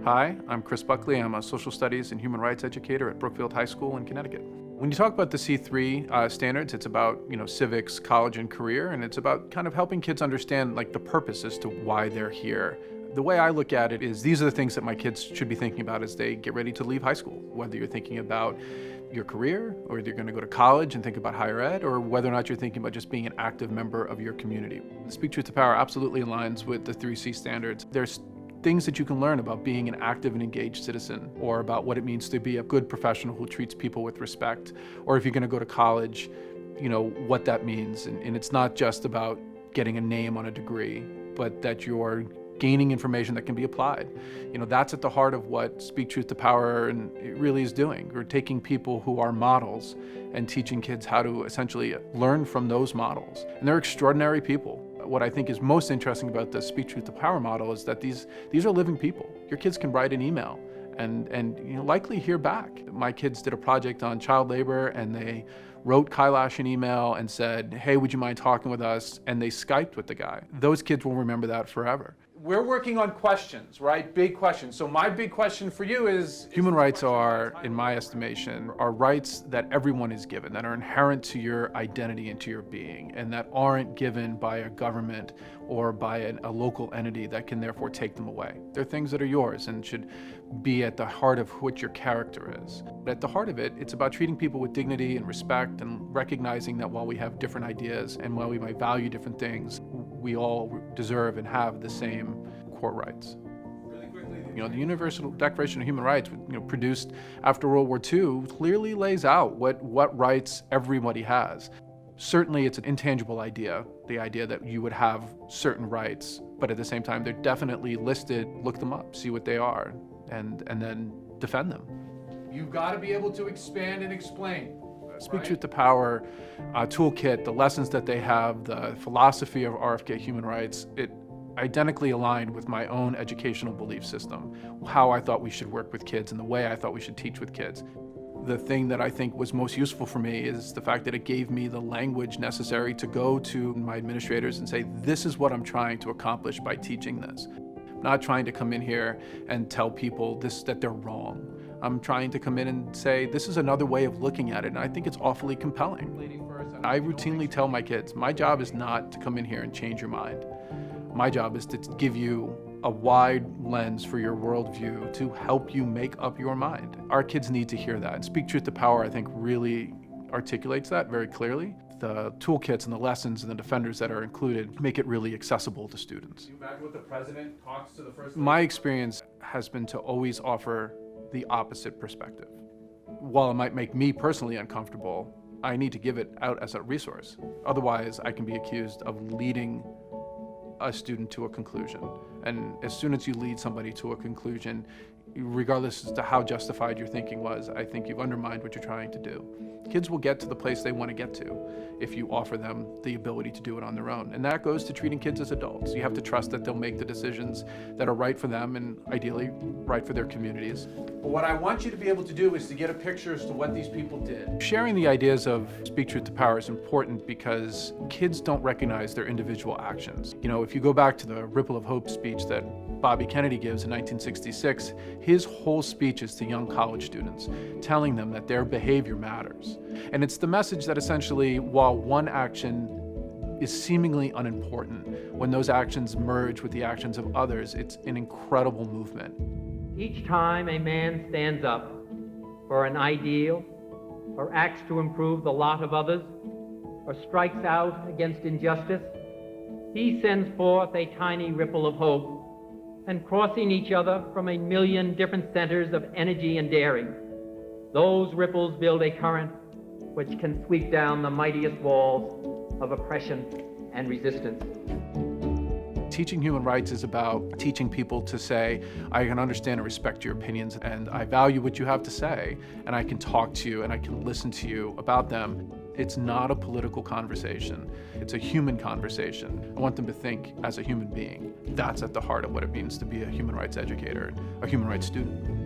Hi, I'm Chris Buckley. I'm a social studies and human rights educator at Brookfield High School in Connecticut. When you talk about the C3 standards, it's about civics, college, and career, and it's about kind of helping kids understand the purpose as to why they're here. The way I look at it is these are the things that my kids should be thinking about as they get ready to leave high school, whether you're thinking about your career, or whether you're going to go to college and think about higher ed, or whether or not you're thinking about just being an active member of your community. Speak Truth to Power absolutely aligns with the 3C standards. There's things that you can learn about being an active and engaged citizen, or about what it means to be a good professional who treats people with respect, or if you're going to go to college, what that means. And it's not just about getting a name on a degree, but that you're gaining information that can be applied. That's at the heart of what Speak Truth to Power and it really is doing. We're taking people who are models and teaching kids how to essentially learn from those models. And they're extraordinary people. What I think is most interesting about the Speak Truth to Power model is that these are living people. Your kids can write an email and likely hear back. My kids did a project on child labor, and they wrote Kailash an email and said, "Hey, would you mind talking with us?" And they Skyped with the guy. Those kids will remember that forever. We're working on questions, right? Big questions. So my big question for you is... Human rights are, in my estimation, are rights that everyone is given, that are inherent to your identity and to your being, and that aren't given by a government or by a local entity that can therefore take them away. They're things that are yours and should be at the heart of what your character is. But at the heart of it, it's about treating people with dignity and respect, and recognizing that while we have different ideas and while we might value different things, we all deserve and have the same core rights. Really quickly, the Universal Declaration of Human Rights, produced after World War II, clearly lays out what rights everybody has. Certainly it's an intangible idea, the idea that you would have certain rights, but at the same time, they're definitely listed. Look them up, see what they are, and then defend them. You've got to be able to expand and explain. Speak Truth to Power toolkit, the lessons that they have, the philosophy of RFK human rights, it identically aligned with my own educational belief system, how I thought we should work with kids and the way I thought we should teach with kids. The thing that I think was most useful for me is the fact that it gave me the language necessary to go to my administrators and say, this is what I'm trying to accomplish by teaching this. I'm not trying to come in here and tell people that they're wrong. I'm trying to come in and say, this is another way of looking at it, and I think it's awfully compelling. I routinely tell my kids, my job is not to come in here and change your mind. My job is to give you a wide lens for your worldview to help you make up your mind. Our kids need to hear that. And Speak Truth to Power, I think, really articulates that very clearly. The toolkits and the lessons and the defenders that are included make it really accessible to students. Can you imagine what the president talks to the first lady? My experience has been to always offer the opposite perspective. While it might make me personally uncomfortable, I need to give it out as a resource. Otherwise, I can be accused of leading a student to a conclusion. And as soon as you lead somebody to a conclusion, regardless as to how justified your thinking was, I think you've undermined what you're trying to do. Kids will get to the place they want to get to if you offer them the ability to do it on their own. And that goes to treating kids as adults. You have to trust that they'll make the decisions that are right for them and ideally right for their communities. But what I want you to be able to do is to get a picture as to what these people did. Sharing the ideas of Speak Truth to Power is important because kids don't recognize their individual actions. If you go back to the Ripple of Hope speech that Bobby Kennedy gives in 1966, his whole speech is to young college students, telling them that their behavior matters. And it's the message that essentially, while one action is seemingly unimportant, when those actions merge with the actions of others, it's an incredible movement. Each time a man stands up for an ideal, or acts to improve the lot of others, or strikes out against injustice, he sends forth a tiny ripple of hope, and crossing each other from a million different centers of energy and daring, those ripples build a current which can sweep down the mightiest walls of oppression and resistance. Teaching human rights is about teaching people to say, I can understand and respect your opinions, and I value what you have to say, and I can talk to you and I can listen to you about them. It's not a political conversation. It's a human conversation. I want them to think as a human being. That's at the heart of what it means to be a human rights educator, a human rights student.